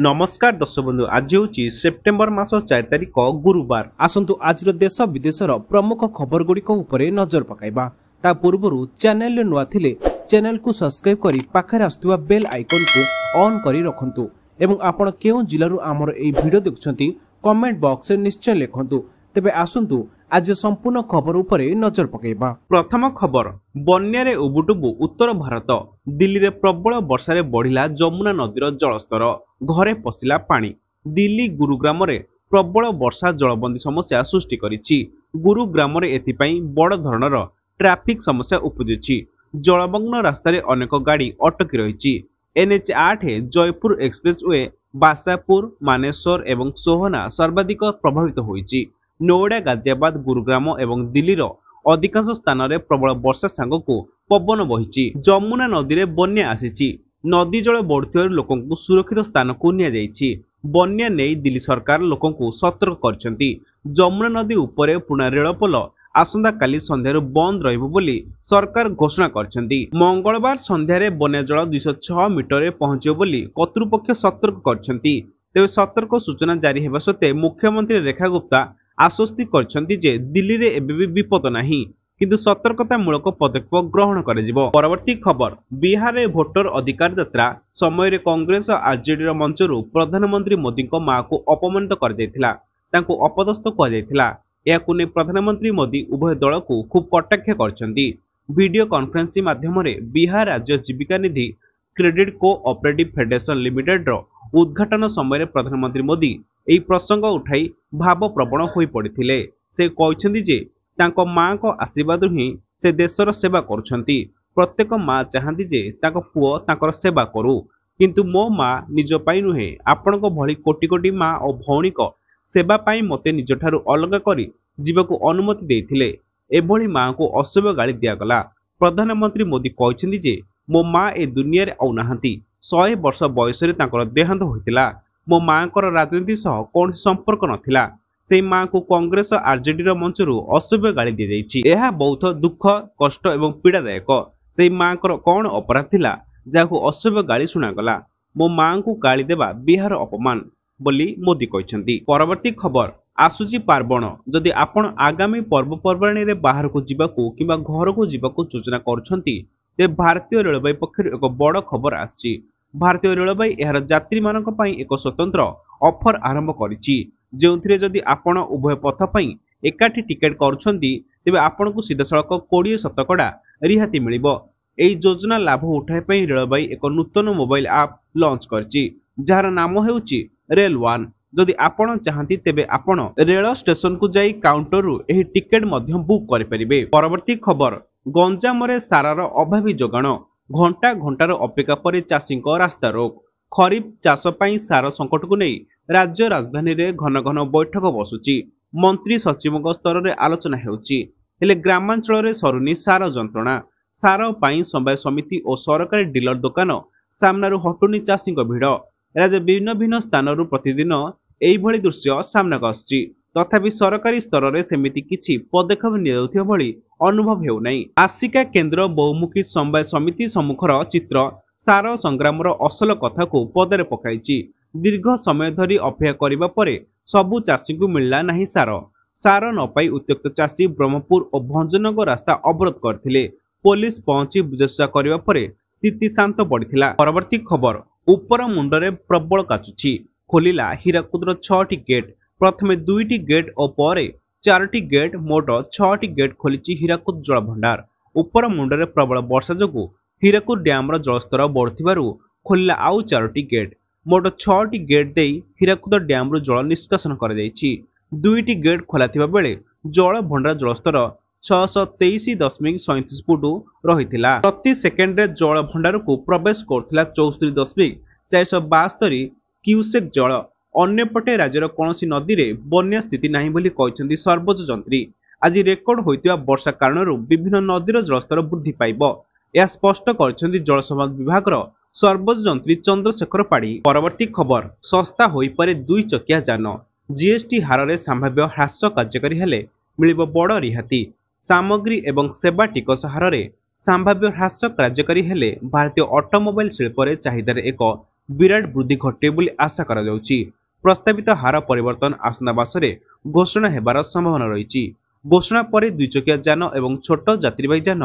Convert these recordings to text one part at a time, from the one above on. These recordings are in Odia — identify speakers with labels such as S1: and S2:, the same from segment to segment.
S1: नमस्कार दर्शक बंधु आज हूँ सेप्टेम्बर मास 4 तारिख गुरुवार।
S2: आसंतु आज देश विदेशर प्रमुख खबर गुड़िक उपरे नजर पकाइबा। ता पूर्वरु चैनल नुआ थिले चैनल को सब्सक्राइब करी पाखरे आस्तुवा बेल आइकन को ऑन करी रखंतु एवं आपण केउ जिल्लारु आमर एई वीडियो देखुछंती कमेंट बॉक्स रे निश्चय लिखंतु। तेबे आसंतु आज संपूर्ण खबर उपरे नजर पकाइबा।
S1: प्रथम खबर बन्या रे उबुटुबु उत्तर भारत। दिल्ली रे प्रबल वर्षा रे बढ़िला जमुना नदीर जलस्तर, घरे पशिला पानी। दिल्ली गुरुग्राम रे प्रबल वर्षा जलबंदी समस्या सृष्टि करिछि। गुरुग्राम रे एथिपई बड़ धरणर ट्रैफिक समस्या उपजुछि। जलमग्न रास्ता रे अनेक गाड़ी अटकी रहिछि। NH 8 जयपुर एक्सप्रेसवे बासापुर, मानेश्वर एवं सोहना सर्वाधिक प्रभावित होइछि। नोएडा, गाजियाबाद, गुरुग्राम एवं दिल्लीर अधिकांश स्थान में प्रबल वर्षा सांगकु पवन बहिछि। जमुना नदी रे बन्या आसीछि। नदी जल बढ़ुथिबारु लोकंकु सुरक्षित स्थान को निया जाइछि। बन्या नेई दिल्ली सरकार लोकंकु सतर्क करछंती। जमुना नदी उपरे पुना रेलपोल आसंता काली संध्यारु बंद रहिबो बोली सरकार घोषणा करछंती। मंगलवार संध्यारे बन्या जल 206 मीटर रे पहुंचियो बोली कर्तृपक्ष सतर्क करछंती। तेबे सतर्क सूचना जारी हेबा सत्ते मुख्यमंत्री रेखा गुप्ता आश्वस्ति करछंती जे दिल्ली रे एबे भी विपद नाही, किंतु सतर्कतामूलक पदक्षेप ग्रहण कराजिबो। परवर्ती खबर बिहार रे भोटर अधिकार यात्रा समय रे कांग्रेस आरजेडी रो मंचरु प्रधानमंत्री मोदी को मां को अपमानित कर जायतिला, तांको अपदस्थ को जायतिला। याकु ने प्रधानमंत्री मोदी उभय दल को खूब कटाक्ष करछंती। वीडियो कॉन्फ्रेंसिंग माध्यम रे बिहार राज्य जीविका निधि क्रेडिट कोऑपरेटिव फेडरेशन लिमिटेड रो उद्घाटन समय प्रधानमंत्री मोदी एही प्रसंग उठाई भाव प्रवण होई पड़िथिले। से कहछंती जे तांको मां को आशीर्वाद ही से देशर सेवा करुछंती। प्रत्येक मां चाहंती जे तांको पुओ तांकर सेवा करू, किंतु मो मां निज पाई नुहे आपनको भली कोटी कोटी मां और भौणी को सेवा पाई मते निज ठारू अलग करी जीवको अनुमति देइथिले। एभली मां को असभ्य गाली दियागला। प्रधानमंत्री मोदी कहछंती जे मो मां ए दुनिया रे आउ नाहंती। 100 वर्ष बयस रे तांकर देहांत होइतिला। मो मांकर राजनीति सह कौन संपर्क नथिला। से मां को कांग्रेस आरजेडी रो मंचरु असभ्य गाली दि जाइछि। एहा बहुत दुख, कष्ट एवं पीड़ादायक। से मांकर कौन अपराध थिला जाको असभ्य गाली सुनागला। मो मां को गाली देबा बिहार अपमान बोली मोदी कहछंती। परवर्ती खबर आसुची पार्वण। जदि आपण आगामी पर्वपर्वाणी रे बाहर को जीवाकू किबा घर को जीवाकू योजना करछंती ते भारतीय रेलवे पक्षर एक बड़ खबर आछि। भारतीय रेलवे एहार यात्री मानक पई एक स्वतंत्र ऑफर आरंभ करिछि, जेउथिरे जदि आपण उभय पथ पई एकाठी टिकेट करूछंती तेबे आपनकु सीधासळक 20 शतकड़ा रिहाती मिलिबो। एही योजना लाभ उठाय पई रेलवे एक नूतन मोबाइल ऐप लॉन्च करछि, जार नाम हेउछि रेल वन। जदि आपण चाहंती तेबे आपण रेल स्टेशन को जाई काउंटर रु एही टिकेट मध्य बुक करि परिबे। परवर्ती खबर गंजाम रे सारार अभावी जोगाण। घंटा घंटार अपेक्षा पर चाषी रास्ता रोक। खरीफ चाष पई सार संकट को नहीं राज्य राजधानी रे घन घन बैठक बसुची। मंत्री सचिव स्तर रे आलोचना हेउची, हेले ग्रामांचल रे सरुनी सार जंत्रणा। सार पई समवाय समिति और सरकारी डीलर दुकान सामनारु हटुनी चाषी भिड़। राज्य विभिन्न भिन्न स्थानरु प्रतिदिन एही भली दृश्य सामना आसुची, तथापि सरकारी स्तर रे सेमिति किछि पदक्षेप नियाउथिबा भली अनुभव हेउ नाही। आसिका केंद्र बहुमुखी समवाय समिति सम्मुखर चित्र सार संग्रामर असल कथा को पदरे पकाइछि। दीर्घ समय धरी अपेक्षा करिबा परे सबु चाषी को मिलला नाही सार। सार न पाई उत्त्यक्त चाषी ब्रह्मपुर और भंजनगर रास्ता अवरोध करथिले। पुलिस पहुंची बुझासुझा करिबा परे स्थिति शांत पड़िथिला। परवर्ती खबर ऊपर मुंडरे प्रबल काचुछि। खोलिला हीराकुदर 6टी गेट। प्रथमे 2टी गेट और परे 4टी गेट, मोट 6टी गेट खोलिछि हीराकुद जल भंडार। ऊपर मुंडरे प्रबल वर्षा जोगु हीराकुद डैम जलस्तर बढ़ुथिबारु खोलिला आउ 4टी गेट। मोट 6टी गेट देई हीराकुद डैम जल निष्कासन कर जाइछि। 2टी गेट खोलाथिबा बेले जल भंडार जलस्तर 623.37 फुट रहिथिला। प्रति सेकेंड रे जल भंडार को प्रवेश करथिला 64.472 क्यूसेक जल। अन्यपटे राज्यर कौनसी नदी रे बन्या स्थिति नाही बोली कहछन्ती सर्वोच्च जंत्री। आज रेकर्ड होइतिबा वर्षा कारणरू विभिन्न नदीर जलस्तर वृद्धि पाइबो, यह स्पष्ट करछन्ती जल संपद विभागर सर्वोच्च जंत्री चंद्रशेखर पाड़ी। परवर्ती खबर सस्ता होई पारे 2 चकिया जान। जीएसटी हार रे संभाव्य ह्रास कार्यकारी हेले मिलिबो बड़ रिहाती। सामग्री एवं सेवा टिकस हार रे संभाव्य ह्रास कार्यकारी हेले भारतीय ऑटोमोबाइल शिल्प रे चाहिदार एक ବିରାଟ ବୃଦ୍ଧି ଘଟିବ ବୋଲି ଆଶା କରାଯାଉଛି। ପ୍ରସ୍ତାବିତ ହାର ପରିବର୍ତ୍ତନ ଆସନ୍ତା ମାସରେ ଘୋଷଣା ହେବାର ସମ୍ଭାବନା ରହିଛି। ଘୋଷଣା ପରେ ଦୁଇଚକିଆ ଯାନ ଏବଂ ଛୋଟ ଯାତ୍ରୀବାହୀ ଯାନ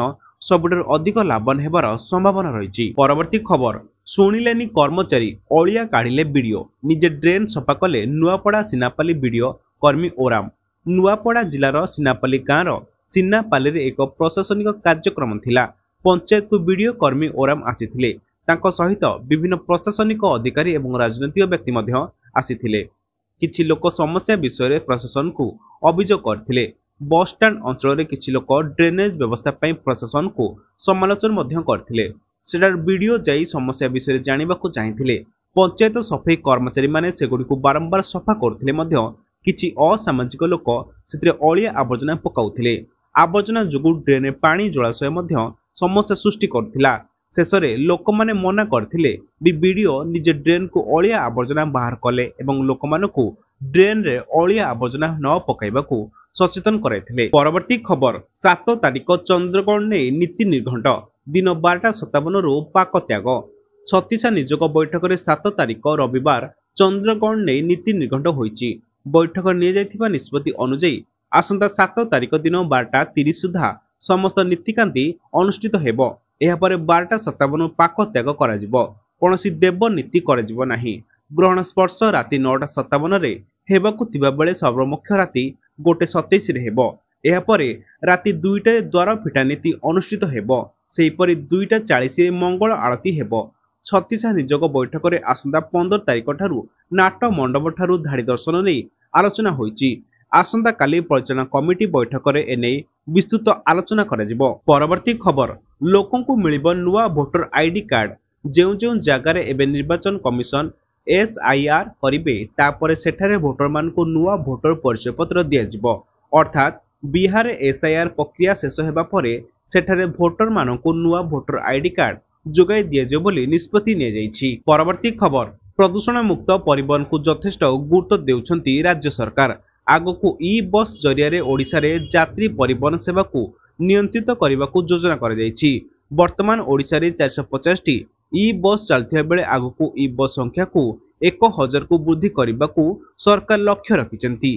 S1: ସବୁଠାରୁ ଅଧିକ ଲାଭବାନ ହେବାର ସମ୍ଭାବନା ରହିଛି। ପରବର୍ତ୍ତୀ ଖବର, ଶୁଣିଲେନି କର୍ମଚାରୀ ଅଳିଆ କାଢିଲେ ବିଡିଓ, ନିଜେ ଡ୍ରେନ୍ ସଫା କଲେ ନୂଆପଡା ସିନାପାଲି ବିଡିଓ କର୍ମୀ ଓରାମ। ନୂଆପଡା ଜିଲ୍ଲାର ସିନାପାଲି ଗାଁର ସିନାପାଲିରେ ଏକ ପ୍ରଶାସନିକ କାର୍ଯ୍ୟକ୍ରମ ଥିଲା। ପଞ୍ଚାୟତକୁ ବିଡିଓ କର୍ମୀ ଓରାମ ଆସିଥିଲେ। ତାଙ୍କ ସହିତ ବିଭିନ୍ନ ପ୍ରଶାସନିକ ଅଧିକାରୀ ଏବଂ ରାଜନୈତିକ ବ୍ୟକ୍ତି ମଧ୍ୟ ଆସିଥିଲେ। କିଛି ଲୋକ ସମସ୍ୟା ବିଷୟରେ ପ୍ରଶାସନକୁ ଅଭିଯୋଗ କରିଥିଲେ। ବସଷ୍ଟାଣ୍ଡ ଅଞ୍ଚଳରେ କିଛି ଲୋକ ଡ୍ରେନେଜ ବ୍ୟବସ୍ଥା ପାଇଁ ପ୍ରଶାସନକୁ ସମାଲୋଚନା ମଧ୍ୟ କରିଥିଲେ। ସେଠାରେ ବିଡିଓ ଯାଇ ସମସ୍ୟା ବିଷୟରେ ଜାଣିବାକୁ ଚାହିଁଥିଲେ। ପଞ୍ଚାୟତ ସଫେଇ କର୍ମଚାରୀମାନେ ସେଗୁଡ଼ିକୁ ବାରମ୍ବାର ସଫା କରୁଥିଲେ ମଧ୍ୟ କିଛି ଅସାମାଜିକ ଲୋକ ସେଥିରେ ଅଳିଆ ଆବର୍ଜନା ପକାଉଥିଲେ। ଆବର୍ଜନା ଯୋଗୁଁ ଡ୍ରେନରେ ପାଣି ଜଳାଶୟ ମଧ୍ୟ ସମସ୍ୟା ସୃଷ୍ଟି କରୁଥିଲା। ଶେଷରେ ଲୋକମାନେ ମନା କରିଥିଲେ ବି ବିଡିଓ ନିଜେ ଡ୍ରେନକୁ ଅଳିଆ ଆବର୍ଜନା ବାହାର କଲେ ଏବଂ ଲୋକମାନଙ୍କୁ ଡ୍ରେନରେ ଅଳିଆ ଆବର୍ଜନା ନ ପକାଇବାକୁ ସଚେତନ କରାଇଥିଲେ। ପରବର୍ତ୍ତୀ ଖବର, 7 ତାରିଖ ଚନ୍ଦ୍ରଗ୍ରହଣ ନେଇ ନୀତି ନିର୍ଘଣ୍ଟ, ଦିନ 12:57ରୁ ପାକ ତ୍ୟାଗ। ଛତିଶା ନିଯୋଗ ବୈଠକରେ 7 ତାରିଖ ରବିବାର ଚନ୍ଦ୍ରଗ୍ରହଣ ନେଇ ନୀତି ନିର୍ଘଣ୍ଟ ହୋଇଛି। ବୈଠକରେ ନିଆଯାଇଥିବା ନିଷ୍ପତ୍ତି ଅନୁଯାୟୀ ଆସନ୍ତା 7 ତାରିଖ ଦିନ 12:30 ସୁଦ୍ଧା ସମସ୍ତ ନୀତିକାନ୍ତି ଅନୁଷ୍ଠିତ ହେବ। ଏହାପରେ 12:57 ପାକ ତ୍ୟାଗ କରାଯିବ। କୌଣସି ଦେବ ନୀତି କରାଯିବ ନାହିଁ। ଗ୍ରହଣ ସ୍ପର୍ଶ ରାତି 9:57ରେ ହେବାକୁ ଥିବା ବେଳେ ସର୍ବମୋକ୍ଷ ରାତି 1:27ରେ ହେବ। ଏହାପରେ ରାତି 2ଟାରେ ଦ୍ୱାର ଫିଟା ନୀତି ଅନୁଷ୍ଠିତ ହେବ। ସେହିପରି 2:40ରେ ମଙ୍ଗଳ ଆଳତି ହେବ। ଛତିଶା ନିଯୋଗ ବୈଠକରେ ଆସନ୍ତା 15 ତାରିଖ ଠାରୁ ନାଟ ମଣ୍ଡପ ଠାରୁ ଧାଡି ଦର୍ଶନ ନେଇ ଆଲୋଚନା ହୋଇଛି। ଆସନ୍ତାକାଲି ପରିଚାଳନା କମିଟି ବୈଠକରେ ଏନେଇ ବିସ୍ତୃତ ଆଲୋଚନା କରାଯିବ। ପରବର୍ତ୍ତୀ ଖବର, ଲୋକଙ୍କୁ ମିଳିବ ନୂଆ ଭୋଟର ଆଇଡି କାର୍ଡ। ଯେଉଁ ଯେଉଁ ଜାଗାରେ ଏବେ ନିର୍ବାଚନ କମିଶନ SIR କରିବେ ତାପରେ ସେଠାରେ ଭୋଟରମାନଙ୍କୁ ନୂଆ ଭୋଟର ପରିଚୟ ପତ୍ର ଦିଆଯିବ। ଅର୍ଥାତ୍ ବିହାରରେ SIR ପ୍ରକ୍ରିୟା ଶେଷ ହେବା ପରେ ସେଠାରେ ଭୋଟରମାନଙ୍କୁ ନୂଆ ଭୋଟର ଆଇଡି କାର୍ଡ ଯୋଗାଇ ଦିଆଯିବ ବୋଲି ନିଷ୍ପତ୍ତି ନିଆଯାଇଛି। ପରବର୍ତ୍ତୀ ଖବର, ପ୍ରଦୂଷଣ ମୁକ୍ତ ପରିବହନକୁ ଯଥେଷ୍ଟ ଗୁରୁତ୍ୱ ଦେଉଛନ୍ତି ରାଜ୍ୟ ସରକାର। ଆଗକୁ ଇ-ବସ୍ ଜରିଆରେ ଓଡ଼ିଶାରେ ଯାତ୍ରୀ ପରିବହନ ସେବାକୁ ନିୟନ୍ତ୍ରିତ କରିବାକୁ ଯୋଜନା କରାଯାଇଛି। ବର୍ତ୍ତମାନ ଓଡ଼ିଶାରେ 450ଟି ଇ-ବସ୍ ଚାଲିଥିବା ବେଳେ ଆଗକୁ ଇ-ବସ୍ ସଂଖ୍ୟାକୁ 1000କୁ ବୃଦ୍ଧି କରିବାକୁ ସରକାର ଲକ୍ଷ୍ୟ ରଖିଛନ୍ତି।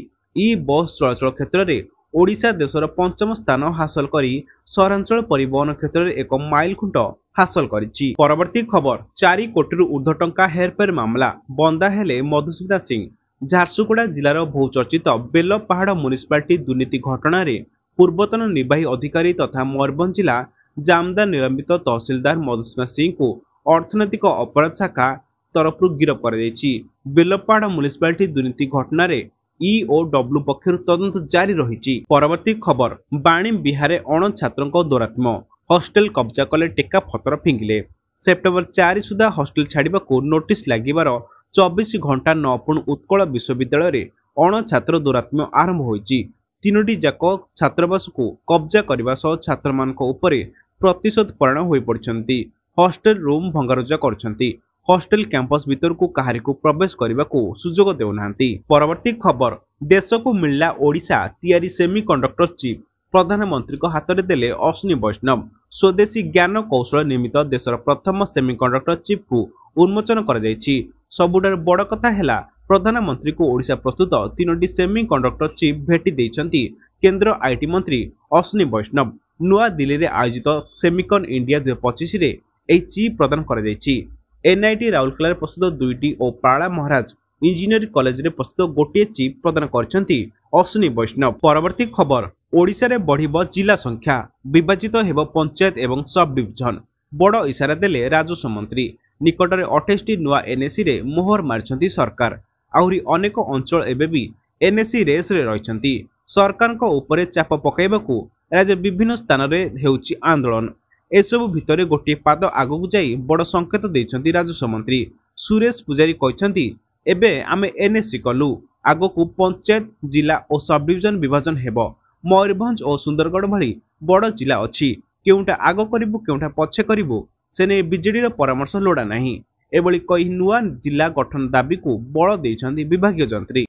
S1: ଇ-ବସ୍ ଚଳାଚଳ କ୍ଷେତ୍ରରେ ଓଡ଼ିଶା ଦେଶର 5ମ ସ୍ଥାନ ହାସଲ କରି ସହରାଞ୍ଚଳ ପରିବହନ କ୍ଷେତ୍ରରେ ଏକ ମାଇଲଖୁଣ୍ଟ ହାସଲ କରିଛି। ପରବର୍ତ୍ତୀ ଖବର, 4 କୋଟିରୁ ଉର୍ଦ୍ଧ୍ୱ ଟଙ୍କା ହେରଫେର ମାମଲା ବନ୍ଦା ହେଲେ ମଧୁସ୍ମିତା ସିଂ। ଝାରସୁଗୁଡ଼ା ଜିଲ୍ଲାର ବହୁଚର୍ଚ୍ଚିତ ବେଲପାହାଡ଼ ମ୍ୟୁନିସିପାଲିଟି ଦୁର୍ନୀତି ଘଟଣାରେ ପୂର୍ବତନ ନିର୍ବାହୀ ଅଧିକାରୀ ତଥା ମୟୂରଭଞ୍ଜ ଜିଲ୍ଲା ଜାମଦାର ନିଲମ୍ବିତ ତହସିଲଦାର ମଧୁସ୍ମିତା ସିଂଙ୍କୁ ଅର୍ଥନୈତିକ ଅପରାଧ ଶାଖା ତରଫରୁ ଗିରଫ କରାଯାଇଛି। ବେଲପାହାଡ଼ ମ୍ୟୁନିସିପାଲିଟି ଦୁର୍ନୀତି ଘଟଣାରେ EOW ପକ୍ଷରୁ ତଦନ୍ତ ଜାରି ରହିଛି। ପରବର୍ତ୍ତୀ ଖବର, ବାଣୀ ବିହାରରେ ଅଣଛାତ୍ରଙ୍କ ଦୌରାତ୍ମ୍ୟ, ହଷ୍ଟେଲ କବ୍ଜା କଲେ ଟେକା ପଥର ଫିଙ୍ଗିଲେ। ସେପ୍ଟେମ୍ବର 4 ସୁଦ୍ଧା ହଷ୍ଟେଲ ଛାଡ଼ିବାକୁ ନୋଟିସ ଲାଗିବାର 24 ଘଣ୍ଟା ନ ପୁଣି ଉତ୍କଳ ବିଶ୍ୱବିଦ୍ୟାଳୟରେ ଅଣଛାତ୍ର ଦୌରାତ୍ମ୍ୟ ଆରମ୍ଭ ହୋଇଛି। 3ଟି ଯାକ ଛାତ୍ରାବାସକୁ କବ୍ଜା କରିବା ସହ ଛାତ୍ରମାନଙ୍କ ଉପରେ ପ୍ରତିଶୋଧ ପରାୟଣ ହୋଇପଡ଼ିଛନ୍ତି। ହଷ୍ଟେଲ ରୁମ୍ ଭଙ୍ଗାରୁଜା କରୁଛନ୍ତି। ହଷ୍ଟେଲ କ୍ୟାମ୍ପସ ଭିତରକୁ କାହାରିକୁ ପ୍ରବେଶ କରିବାକୁ ସୁଯୋଗ ଦେଉନାହାନ୍ତି। ପରବର୍ତ୍ତୀ ଖବର, ଦେଶକୁ ମିଳିଲା ଓଡ଼ିଶା ତିଆରି ସେମିକଣ୍ଡକ୍ଟର ଚିପ୍, ପ୍ରଧାନମନ୍ତ୍ରୀଙ୍କ ହାତରେ ଦେଲେ ଅଶ୍ୱିନୀ ବୈଷ୍ଣବ। ସ୍ୱଦେଶୀ ଜ୍ଞାନ କୌଶଳ ନିର୍ମିତ ଦେଶର ପ୍ରଥମ ସେମିକଣ୍ଡକ୍ଟର ଚିପ୍କୁ ଉନ୍ମୋଚନ କରାଯାଇଛି। ସବୁଠାରୁ ବଡ଼ କଥା ହେଲା ପ୍ରଧାନମନ୍ତ୍ରୀଙ୍କୁ ଓଡ଼ିଶା ପ୍ରସ୍ତୁତ 3ଟି ସେମିକଣ୍ଡକ୍ଟର ଚିପ୍ ଭେଟି ଦେଇଛନ୍ତି କେନ୍ଦ୍ର IT ମନ୍ତ୍ରୀ ଅଶ୍ୱିନୀ ବୈଷ୍ଣବ। ନୂଆଦିଲ୍ଲୀରେ ଆୟୋଜିତ ସେମିକନ୍ ଇଣ୍ଡିଆ 2025ରେ ଏହି ଚିପ୍ ପ୍ରଦାନ କରାଯାଇଛି। NIT ରାଉରକେଲାରେ ପ୍ରସ୍ତୁତ 2ଟି ଓ ପାରଳା ମହାରାଜ ଇଞ୍ଜିନିୟରିଂ କଲେଜରେ ପ୍ରସ୍ତୁତ ଗୋଟିଏ ଚିପ୍ ପ୍ରଦାନ କରିଛନ୍ତି ଅଶ୍ୱିନୀ ବୈଷ୍ଣବ। ପରବର୍ତ୍ତୀ ଖବର, ଓଡ଼ିଶାରେ ବଢ଼ିବ ଜିଲ୍ଲା ସଂଖ୍ୟା, ବିଭାଜିତ ହେବ ପଞ୍ଚାୟତ ଏବଂ ସବ୍ ଡିଭିଜନ। ବଡ଼ ଇସାରା ଦେଲେ ରାଜସ୍ୱ ମନ୍ତ୍ରୀ। ନିକଟରେ 28ଟି ନୂଆ NACରେ ମୋହର ମାରିଛନ୍ତି ସରକାର। ଆହୁରି ଅନେକ ଅଞ୍ଚଳ ଏବେ ବି NAC ରେସ୍ରେ ରହିଛନ୍ତି। ସରକାରଙ୍କ ଉପରେ ଚାପ ପକାଇବାକୁ ରାଜ୍ୟ ବିଭିନ୍ନ ସ୍ଥାନରେ ହେଉଛି ଆନ୍ଦୋଳନ। ଏସବୁ ଭିତରେ ଗୋଟିଏ ପାଦ ଆଗକୁ ଯାଇ ବଡ଼ ସଂକେତ ଦେଇଛନ୍ତି ରାଜସ୍ୱ ମନ୍ତ୍ରୀ ସୁରେଶ ପୂଜାରୀ। କହିଛନ୍ତି, ଏବେ ଆମେ NAC କଲୁ, ଆଗକୁ ପଞ୍ଚାୟତ, ଜିଲ୍ଲା ଓ ସବ୍ ଡିଭିଜନ ବିଭାଜନ ହେବ। ମୟୂରଭଞ୍ଜ ଓ ସୁନ୍ଦରଗଡ଼ ଭଳି ବଡ଼ ଜିଲ୍ଲା ଅଛି। କେଉଁଟା ଆଗ କରିବୁ କେଉଁଟା ପଛେ କରିବୁ ସେ ନେଇ ବିଜେଡିର ପରାମର୍ଶ ଲୋଡ଼ା ନାହିଁ। ଏଭଳି କହି ନୂଆ ଜିଲ୍ଲା ଗଠନ ଦାବିକୁ ବଳ ଦେଇଛନ୍ତି ବିଭାଗୀୟ ଯନ୍ତ୍ରୀ।